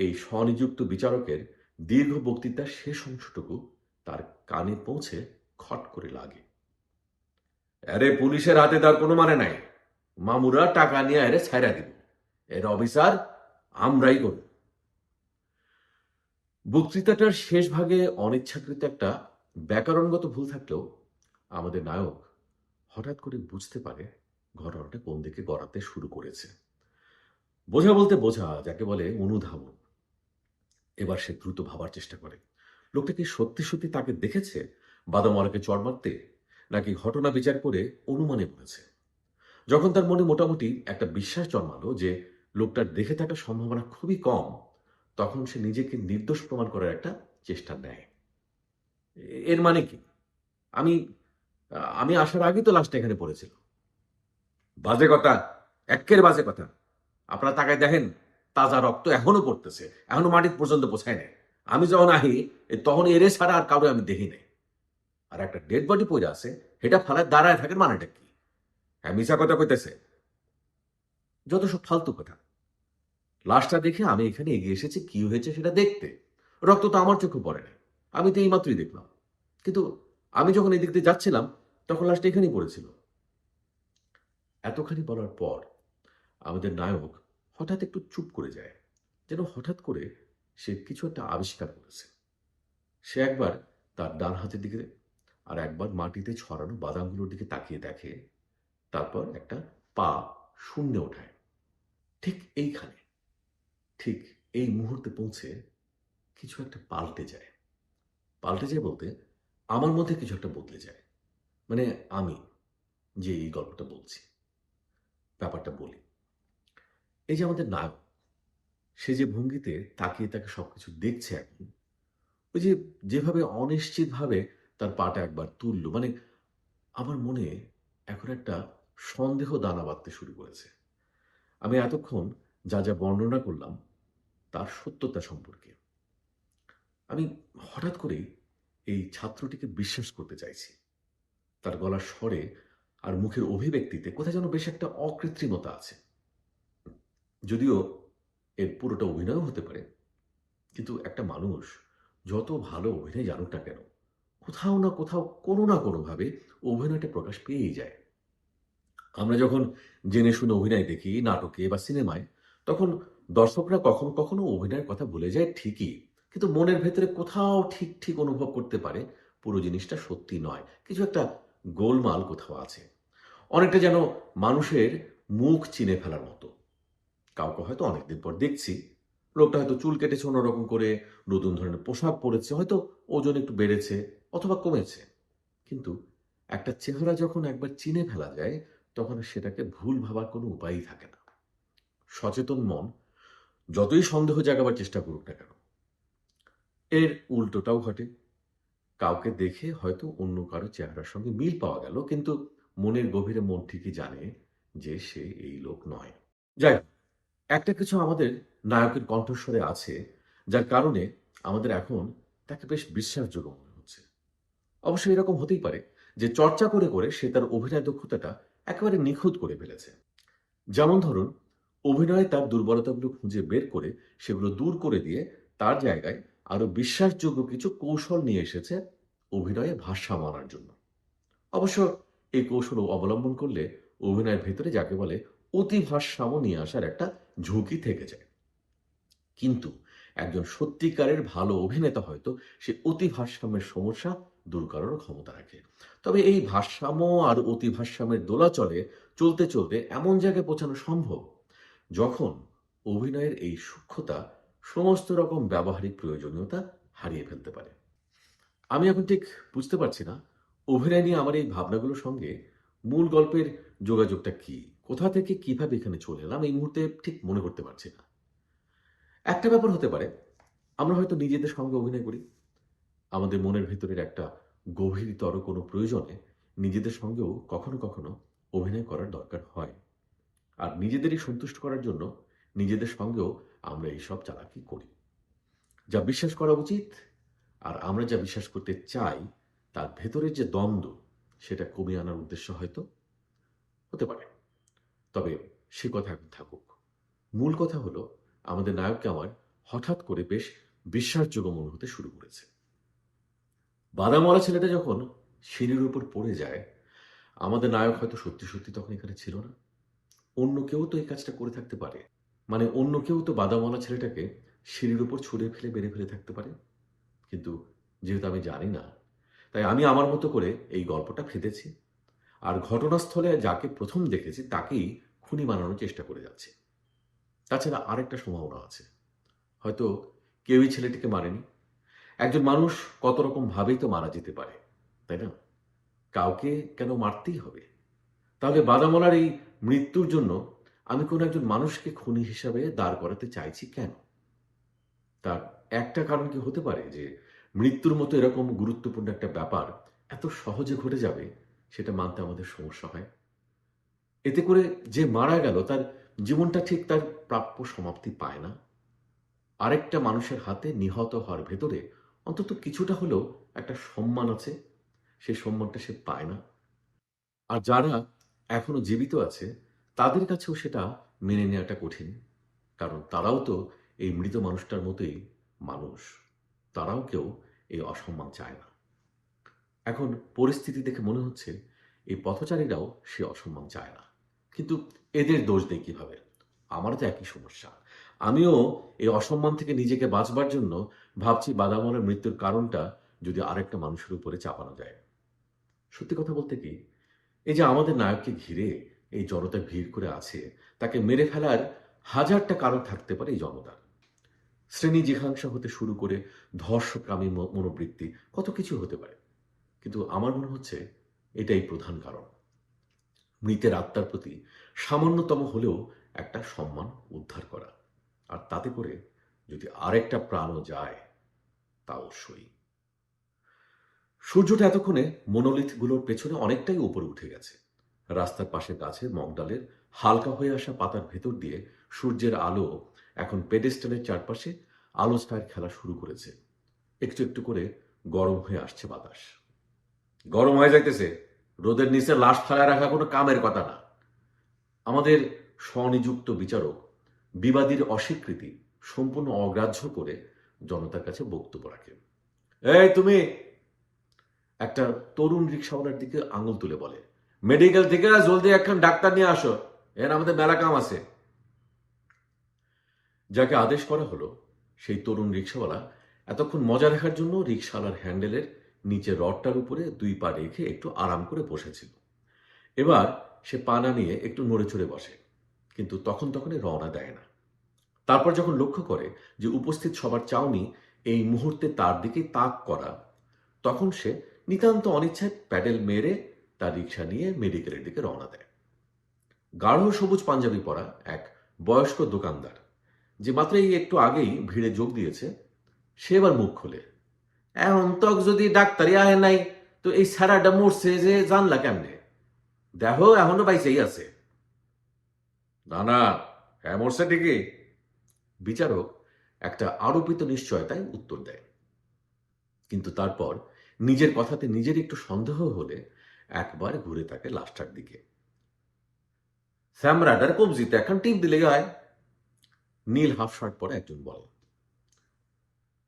S1: এই স্বনিযুক্ত বিচারকের দীর্ঘ বক্তৃতার শেষ অংশটুকু তার কানে পৌঁছে খট করে লাগে। আরে পুলিশের হাতে তার কোনো মানে নাই, মামুরা টাকা নিয়ে এরে ছাইরা দিব, এর অফিসার আমরাই করব। বক্তৃতাটার শেষ ভাগে অনিচ্ছাকৃত একটা ব্যাকরণগত ভুল থাকলেও আমাদের নায়ক হঠাৎ করে বুঝতে পারে ঘটনাটা কোন দিকে গড়াতে শুরু করেছে। বোঝা বলতে বোঝা, যাকে বলে অনুধাবন। এবার সে দ্রুত ভাবার চেষ্টা করে, লোকটা কি সত্যি সত্যি তাকে দেখেছে বাদামওয়ালাকে চড় মারতে, নাকি ঘটনা বিচার করে অনুমানে বলেছে। যখন তার মনে মোটামুটি একটা বিশ্বাস জন্মালো যে লোকটার দেখে থাকার সম্ভাবনা খুবই কম, তখন সে নিজেকে নির্দোষ প্রমাণ করার একটা চেষ্টা নেয়। এর মানে কি? আমি আমি আসার আগে তো লাশটা এখানে পড়েছিল। বাজে কথা, এক্কের বাজে কথা। আপনারা তাকায় দেখেন, তাজা রক্ত এখনো পড়তেছে, এখনো মাটির পর্যন্ত পৌঁছায় নাই। আমি যখন আহি তখন এরে ছাড়া আর কাউরে আমি দেখি নাই। আর একটা ডেড বডি পড়ে আছে, এটা ফালায় দাঁড়ায় থাকেন মানেটা কি? হ্যাঁ, মিছা কথা কইতেছে, যত সব ফালতু কথা। লাশটা দেখে আমি এখানে এগিয়ে এসেছি কি হয়েছে সেটা দেখতে। রক্ত তো আমার চোখে পড়ে না, আমি তো এইমাত্রই দেখলাম। কিন্তু আমি যখন এদিক দিয়ে যাচ্ছিলাম তখন লাশটা এখানেই পড়েছিল। এতখানি বলার পর আমাদের নায়ক হঠাৎ একটু চুপ করে যায়, যেন হঠাৎ করে সে কিছু একটা আবিষ্কার করেছে। সে একবার তার ডান হাতের দিকে আর একবার মাটিতে ছড়ানো বাদামগুলোর দিকে তাকিয়ে দেখে, তারপর একটা পা শূন্যে ওঠায়। ঠিক এইখানে, ঠিক এই মুহূর্তে পৌঁছে কিছু একটা পাল্টে যায়। পাল্টে যায় বলতে আমার মধ্যে কিছু একটা বদলে যায়। মানে আমি যে এই গল্পটা বলছি, ব্যাপারটা বলি। এই যে আমাদের নায়ক, সে যে ভঙ্গিতে তাকিয়ে তাকে সবকিছু দেখছে এখন, ওই যে যেভাবে অনিশ্চিতভাবে তার পাটা একবার তুলল, মানে আমার মনে এখন একটা সন্দেহ দানা বাঁধতে শুরু করেছে। আমি এতক্ষণ যা যা বর্ণনা করলাম তার সত্যতা সম্পর্কে আমি হঠাৎ করেই এই ছাত্রটিকে বিশ্বাস করতে চাইছি। তার গলার স্বরে আর মুখের অভিব্যক্তিতে কোথায় যেন বেশ একটা অকৃত্রিমতা আছে। যদিও এর পুরোটা অভিনয়ও হতে পারে, কিন্তু একটা মানুষ যত ভালো অভিনয় জানুক না কেন, কোথাও না কোথাও কোনো না কোনোভাবে অভিনয়টা প্রকাশ পেয়েই যায়। আমরা যখন জেনে শুনে অভিনয় দেখি নাটকে বা সিনেমায়, তখন দর্শকরা কখনো কখনো অভিনয়ের কথা ভুলে যায় ঠিকই, কিন্তু মনের ভেতরে কোথাও ঠিক ঠিক অনুভব করতে পারে পুরো জিনিসটা সত্যি নয়, কিছু একটা গোলমাল কোথাও আছে। অনেকটা যেন মানুষের মুখ চিনে ফেলার মতো। কাউকে হয়তো অনেকদিন পর দেখছি, লোকটা হয়তো চুল কেটেছে অন্যরকম করে, নতুন ধরনের পোশাক পরেছে, হয়তো ওজন একটু বেড়েছে অথবা কমেছে, কিন্তু একটা চেহারা যখন একবার চিনে ফেলা যায় তখন আর সেটাকে ভুল ভাবার কোনো উপায়ই থাকে না। সচেতন মন যতই সন্দেহ জাগাবার চেষ্টা করুক না কেন, এর উল্টোটাও ঘটে। কাউকে দেখে হয়তো অন্য কারো চেহারার সঙ্গে মিল পাওয়া গেল, কিন্তু মনের গভীরে মন ঠিকই জানে যে সে এই লোক নয়। যাই হোক, একটা কিছু আমাদের নায়কের কণ্ঠস্বরে আছে যার কারণে আমাদের এখন তাকে বেশ বিশ্বাসযোগ্য মনে হচ্ছে। অবশ্যই এরকম হতেই পারে যে চর্চা করে করে সে তার অভিনয় দক্ষতাটা একেবারে নিখুঁত করে ফেলেছে। যেমন ধরুন, অভিনয়ে তার দুর্বলতাগুলো খুঁজে বের করে সেগুলো দূর করে দিয়ে তার জায়গায় আরো বিশ্বাসযোগ্য কিছু কৌশল নিয়ে এসেছে অভিনয়ে ভারসাম্য আনার জন্য। অবশ্য এই কৌশল অবলম্বন করলে অভিনয়ের ভেতরে যাকে বলে অতি ভারসাম্য নিয়ে আসার একটা ঝুঁকি থেকে যায়। কিন্তু একজন সত্যিকারের ভালো অভিনেতা হয়তো সে অতি ভারসাম্যের সমস্যা দূর করারও ক্ষমতা রাখে। তবে এই ভারসাম্য আর অতি ভারসাম্যের দোলাচলে চলতে চলতে এমন জায়গায় পৌঁছানো সম্ভব যখন অভিনয়ের এই সূক্ষ্মতা সমস্ত রকম ব্যবহারিক প্রয়োজনীয়তা হারিয়ে ফেলতে পারে। আমি এখন ঠিক বুঝতে পারছি না অভিনয় নিয়ে আমার এই ভাবনাগুলোর সঙ্গে মূল গল্পের যোগাযোগটা কি, কোথা থেকে কিভাবে এখানে চলে এলাম এই মুহূর্তে ঠিক মনে করতে পারছি না। একটা ব্যাপার হতে পারে, আমরা হয়তো নিজেদের সঙ্গে অভিনয় করি। আমাদের মনের ভেতরের একটা গভীরতর কোনো প্রয়োজনে নিজেদের সঙ্গেও কখনো কখনো অভিনয় করার দরকার হয়। আর নিজেদেরই সন্তুষ্ট করার জন্য নিজেদের সঙ্গেও আমরা এইসব চালাকি করি। যা বিশ্বাস করা উচিত আর আমরা যা বিশ্বাস করতে চাই তার ভেতরের যে দ্বন্দ্ব, সেটা কমিয়ে আনার উদ্দেশ্য হয়তো হতে পারে। তবে সে কথা এখন থাকুক। মূল কথা হলো, আমাদের নায়ককে আমার হঠাৎ করে বেশ বিশ্বাসযোগ্য মনে হতে শুরু করেছে। বাদামওয়ালা ছেলেটা যখন সিঁড়ির উপর পড়ে যায়, আমাদের নায়ক হয়তো সত্যি সত্যি তখন এখানে ছিল না। অন্য কেউ তো এই কাজটা করে থাকতে পারে। মানে অন্য কেউ তো বাদামওয়ালা ছেলেটাকে সিঁড়ির উপর ছুঁড়ে ফেলে মেরে ফেলে থাকতে পারে। কিন্তু যেহেতু আমি জানি না, তাই আমি আমার মতো করে এই গল্পটা ফেঁদেছি। আর ঘটনাস্থলে যাকে প্রথম দেখেছে তাকেই খুনি বানানোর চেষ্টা করে যাচ্ছে। তাছাড়া আরেকটা সম্ভাবনা আছে, হয়তো কেউই ছেলেটিকে মারেনি। একজন মানুষ কত রকম ভাবেই তো মারা যেতে পারে, তাই না? কাউকে কেন মারতেই হবে? তাহলে বাদামলার এই মৃত্যুর জন্য আমি কোনো একজন মানুষকে খুনি হিসাবে দাঁড় করাতে চাইছি কেন? তার একটা কারণ কি হতে পারে যে মৃত্যুর মতো এরকম গুরুত্বপূর্ণ একটা ব্যাপার এত সহজে ঘটে যাবে সেটা মানতে আমাদের সমস্যা হয়। এতে করে যে মারা গেল তার জীবনটা ঠিক তার প্রাপ্য সমাপ্তি পায় না। আরেকটা মানুষের হাতে নিহত হওয়ার ভেতরে অন্তত কিছুটা হলেও একটা সম্মান আছে, সেই সম্মানটা সে পায় না। আর যারা এখনো জীবিত আছে তাদের কাছেও সেটা মেনে নেওয়াটা কঠিন, কারণ তারাও তো এই মৃত মানুষটার মতোই মানুষ। তারাও কেউ এই অসম্মান চায় না। এখন পরিস্থিতি দেখে মনে হচ্ছে এই পথচারীরাও সে অসম্মান চায় না, কিন্তু এদের দোষ দেয় কিভাবে? আমারও তো একই সমস্যা। আমিও এই অসম্মান থেকে নিজেকে বাঁচবার জন্য ভাবছি বাদামরের মৃত্যুর কারণটা যদি আরেকটা মানুষের উপরে চাপানো যায়। সত্যি কথা বলতে কি, এই যে আমাদের নায়ককে ঘিরে এই জনতা ভিড় করে আছে, তাকে মেরে ফেলার হাজারটা কারণ থাকতে পারে এই জনতার। শ্রেণী জিঘাংসা হতে শুরু করে ধর্ষকামী মনোবৃত্তি, কত কিছু হতে পারে। কিন্তু আমার মনে হচ্ছে এটাই প্রধান কারণ। মৃতের আত্মার প্রতি সামান্যতম হলেও একটা সম্মান উদ্ধার করা, আর তাতে করে যদি আরেকটা প্রাণও যায় তা অবশ্যই। সূর্যটা এতক্ষণে মনোলিথগুলোর পেছনে অনেকটাই উপরে উঠে গেছে। রাস্তার পাশে গাছের মগডালের হালকা হয়ে আসা পাতার ভেতর দিয়ে সূর্যের আলো এখন পেডেস্টালের চারপাশে আলো ছায়ার খেলা শুরু করেছে। একটু একটু করে গরম হয়ে আসছে বাতাস। গরম হয়ে যাইতেছে, রোদের নিচে লাশ ফেলায় রাখা কোনো কামের কথা না। আমাদের স্বনিযুক্ত বিচারক বিবাদীর অস্বীকৃতি সম্পূর্ণ অগ্রাহ্য করে জনতার কাছে বক্তব্য রাখে। এই তুমি, একটা তরুণ রিক্সাওয়ালার দিকে আঙুল তুলে বলে, মেডিকেল থেকে জলদি একখান ডাক্তার নিয়ে আসো, এর আমাদের মেলা কাম আছে। যাকে আদেশ করা হলো সেই তরুণ রিক্সাওয়ালা এতক্ষণ মজা দেখার জন্য রিক্সাওয়ালার হ্যান্ডেলের নিচে রডটার উপরে দুই পা রেখে একটু আরাম করে বসেছিল। এবার সে পা নামিয়ে একটু নড়ে চড়ে বসে, কিন্তু তখনই রওনা দেয় না। তারপর যখন লক্ষ্য করে যে উপস্থিত সবার চাউনি এই মুহূর্তে তার দিকে তাক করা, তখন সে নিতান্ত অনিচ্ছায় প্যাডেল মেরে তার রিক্সা নিয়ে মেডিকেলের দিকে রওনা দেয়। গাঢ় সবুজ পাঞ্জাবি পরা এক বয়স্ক দোকানদার, যে মাত্র এই একটু আগেই ভিড়ে যোগ দিয়েছে, সে এবার মুখ খোলে, এখন তক যদি ডাক্তারই আহে নাই তো এই স্যারাটা মরছে যে জানলা কেমনে? দেখো এখনো বাইসেই আছে। না না, হ্যাঁ মরছে ঠিকই। বিচারক একটা আরোপিত নিশ্চয়তায় উত্তর দেয়, কিন্তু তারপর নিজের কথাতে নিজের একটু সন্দেহ হলে একবার ঘুরে তাকে লাশটার দিকে। স্যামরাটার কবজিতে এখন টিপ দিলে হয়। নীল হাফ শার্ট পরে একজন বলে,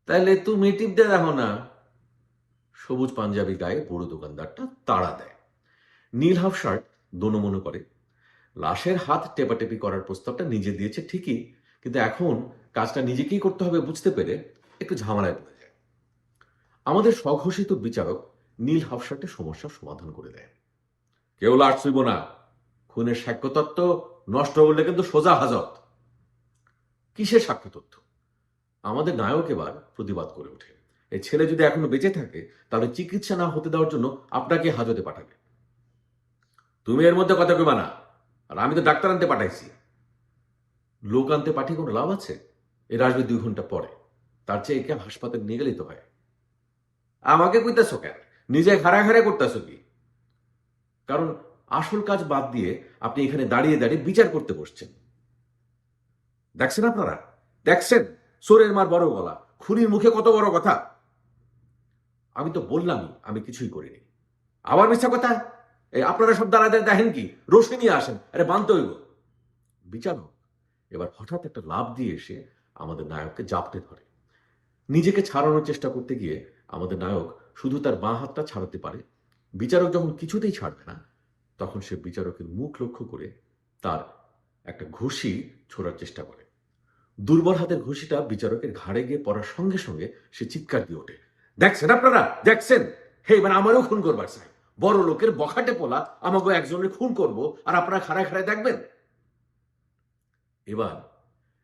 S1: তাইলে তুমি টিপ দিয়ে দেখো না। সবুজ পাঞ্জাবি গায়ে বুড়ো দোকানদারটা তাড়া দেয়। নীল হাফ শার্ট দোনো করে লাশের হাত টেপাটেপি করার প্রস্তাবটা নিজে দিয়েছে ঠিকই, কিন্তু এখন কাজটা নিজেকেই করতে হবে বুঝতে পেরে একটু ঝামেলায় পড়ে যায়। আমাদের স্বঘোষিত বিচারক নীল হাফ শার্টের সমস্যার সমাধান করে দেয়। কেউ লাশ ছুইব না, খুনের সাক্ষ্য তত্ত্ব নষ্ট করলে কিন্তু সোজা হাজত। কিসের সাক্ষ্য তথ্য? আমাদের নায়ক এবার প্রতিবাদ করে ওঠে, এই ছেলে যদি এখনো বেঁচে থাকে তাহলে চিকিৎসা না হতে দেওয়ার জন্য আপনাকে হাজতে পাঠাবে। তুমি এর মধ্যে কথা কইবা না, আর আমি তো ডাক্তার আনতে পাঠাইছি। লোক আনতে পাঠিয়ে কোনো লাভ আছে? এর আসবে 2 ঘন্টা পরে, তার চেয়ে একে হাসপাতালে নিয়ে গেলেই তো হয়। আমাকে কইতেছো কেন? নিজে ঘাড়া ঘাড়া করতেছো কি? কারণ আসল কাজ বাদ দিয়ে আপনি এখানে দাঁড়িয়ে দাঁড়িয়ে বিচার করতে বসছেন। দেখছেন আপনারা, দেখছেন চোরের মার বড় গলা, খুনির মুখে কত বড় কথা। আমি তো বললামই আমি কিছুই করিনি। আবার মিথ্যা কথা। এই আপনারা সব দাঁড়ায় দেখেন কি, রোশনি নিয়ে আসেন, আরে বানতে হইব। বিচারক এবার হঠাৎ একটা লাভ দিয়ে এসে আমাদের নায়ককে জাপটে ধরে। নিজেকে ছাড়ানোর চেষ্টা করতে গিয়ে আমাদের নায়ক শুধু তার বাঁ হাতটা ছাড়াতে পারে। বিচারক যখন কিছুতেই ছাড়বে না, তখন সে বিচারকের মুখ লক্ষ্য করে তার একটা ঘুষি ছোড়ার চেষ্টা করে। দুর্বল হাতের ঘুষিটা বিচারকের ঘাড়ে গিয়ে পড়ার সঙ্গে সঙ্গে সে চিৎকার দিয়ে ওঠে, দেখছেন আপনারা, দেখছেন, হে মানে আমারও খুন করবার চাই, বড় লোকের বখাটে পোলা আমাকে একজনের খুন করব, আর আপনারা খাড়ায় খাড়ায় দেখবেন? এবার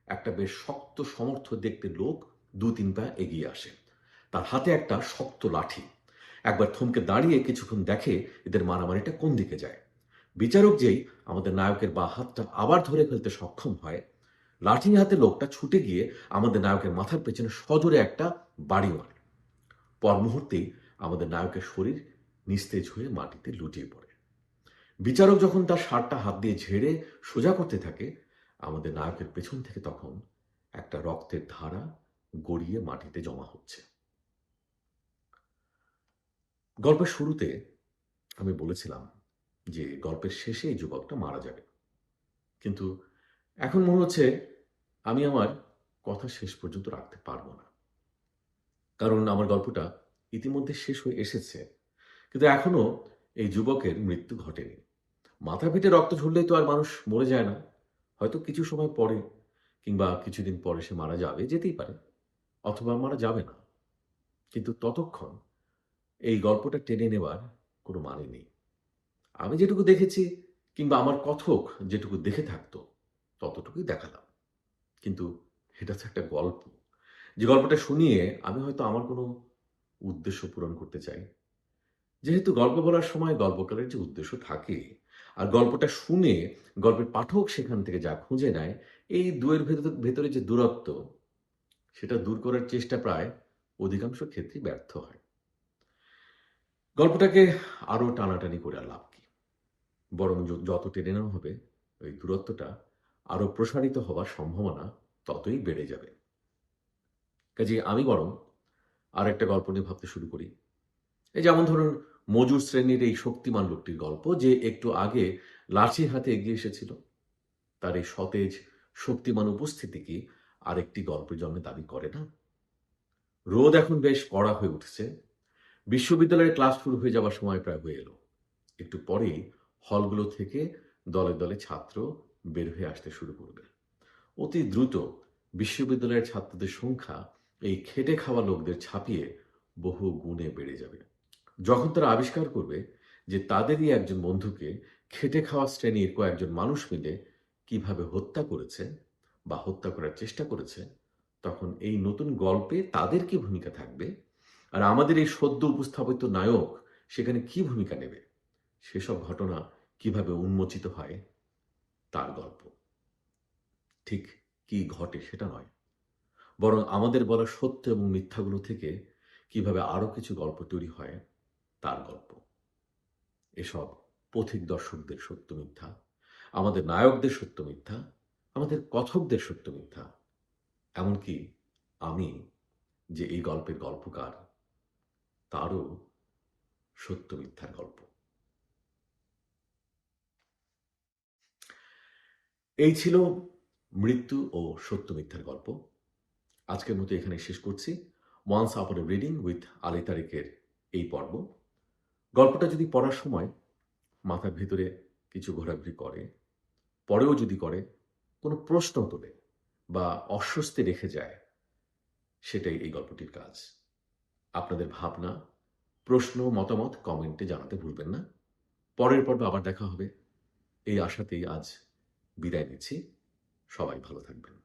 S1: একটা বেশ শক্ত সমর্থ দেখতে লোক ২-৩ পা এগিয়ে আসে। তার হাতে একটা শক্ত লাঠি। একবার থমকে দাঁড়িয়ে কিছুক্ষণ দেখে এদের মারামারিটা কোন দিকে যায়। বিচারক যেই আমাদের নায়কের বাঁ হাতটা আবার ধরে ফেলতে সক্ষম হয়, লাঠি হাতে লোকটা ছুটে গিয়ে আমাদের নায়কের মাথার পেছনে সজোরে একটা বাড়ি মারে। পর মুহূর্তেই আমাদের নায়কের শরীর নিস্তেজ হয়ে মাটিতে লুটিয়ে পড়ে। বিচারক যখন তার শার্টটা হাত দিয়ে ঝেড়ে সোজা করতে থাকে, আমাদের নায়কের পেছন থেকে তখন একটা রক্তের ধারা গড়িয়ে মাটিতে জমা হচ্ছে। গল্পের শুরুতে আমি বলেছিলাম যে গল্পের শেষে এই যুবকটা মারা যাবে, কিন্তু এখন মনে হচ্ছে আমি আমার কথা শেষ পর্যন্ত রাখতে পারবো না, কারণ আমার গল্পটা ইতিমধ্যে শেষ হয়ে এসেছে, কিন্তু এখনো এই যুবকের মৃত্যু ঘটেনি। মাথা ফেটে রক্ত ঝরলেই তো আর মানুষ মরে যায় না। হয়তো কিছু সময় পরে কিংবা কিছুদিন পরে সে মারা যাবে, যেতেই পারে, অথবা মারা যাবে না। কিন্তু ততক্ষণ এই গল্পটা টেনে নেওয়ার কোনো মানে নেই। আমি যেটুকু দেখেছি কিংবা আমার কথক যেটুকু দেখে থাকতো ততটুকুই দেখালাম। কিন্তু এটা তো একটা গল্প। যে গল্পটা শুনিয়ে আমি হয়তো আমার কোনো উদ্দেশ্য পূরণ করতে চাই। যেহেতু গল্প বলার সময় গল্পকারের যে উদ্দেশ্য থাকে, আর গল্পটা শুনে গল্পের পাঠক সেখান থেকে যা খুঁজে নেয়, এই দুয়ের ভেতরে যে দূরত্ব, সেটা দূর করার চেষ্টা প্রায় অধিকাংশ ক্ষেত্রেই ব্যর্থ হয়। গল্পটাকে আরো টানাটানি করে আর লাভ কি? বরং যত টেনে নেওয়া হবে, ওই দূরত্বটা আরো প্রসারিত হওয়ার সম্ভাবনা ততই বেড়ে যাবে। কাজেই আমি বরং আরেকটা গল্প নিয়ে ভাবতে শুরু করি। এই যেমন ধরুন, মজুর শ্রেণীর এই শক্তিমান লোকটির গল্প, যে একটু আগে লাঠি হাতে এগিয়ে এসেছিল। তার এই সতেজ শক্তিমান উপস্থিতি কি আরেকটি গল্পের জন্মে দাবি করে না? রোদ এখন বেশ কড়া হয়ে উঠছে। বিশ্ববিদ্যালয়ের ক্লাস শুরু হয়ে যাবার সময় প্রায় হয়ে এলো। একটু পরেই হলগুলো থেকে দলে দলে ছাত্র বের হয়ে আসতে শুরু করবে। অতি দ্রুত বিশ্ববিদ্যালয়ের ছাত্রদের সংখ্যা এই খেটে খাওয়া লোকদের ছাপিয়ে বহু গুণে বেড়ে যাবে। যখন তারা আবিষ্কার করবে যে তাদেরই একজন বন্ধুকে খেটে খাওয়া শ্রেণীর কয়েকজন মানুষ মিলে কিভাবে হত্যা করেছে বা হত্যা করার চেষ্টা করেছে, তখন এই নতুন গল্পে তাদের কি ভূমিকা থাকবে, আর আমাদের এই সদ্য উপস্থাপিত নায়ক সেখানে কি ভূমিকা নেবে, সেসব ঘটনা কিভাবে উন্মোচিত হয়, তার গল্প। ঠিক কি ঘটে সেটা নয়, বরং আমাদের বলা সত্য এবং মিথ্যাগুলো থেকে কিভাবে আরো কিছু গল্প তৈরি হয়, তার গল্প। এসব পথিক দর্শকদের সত্য মিথ্যা, আমাদের নায়কদের সত্য মিথ্যা, আমাদের কথকদের সত্য মিথ্যা, এমনকি আমি যে এই গল্পের গল্পকার, তারও সত্য মিথ্যার গল্প। এই ছিল মৃত্যু ও সত্য মিথ্যার গল্প। আজকের মতো এখানে শেষ করছি। Once upon a reading with Ali তারিকের এই পর্ব। গল্পটা যদি পড়ার সময় মাথার ভেতরে কিছু ঘোরাঘুরি করে, পরেও যদি করে, কোনো প্রশ্ন তোলে বা অস্বস্তি রেখে যায়, সেটাই এই গল্পটির কাজ। আপনাদের ভাবনা, প্রশ্ন, মতামত কমেন্টে জানাতে ভুলবেন না। পরের পর্বে আবার দেখা হবে, এই আশাতেই আজ বিদায় নিচ্ছি। সবাই ভালো থাকবেন।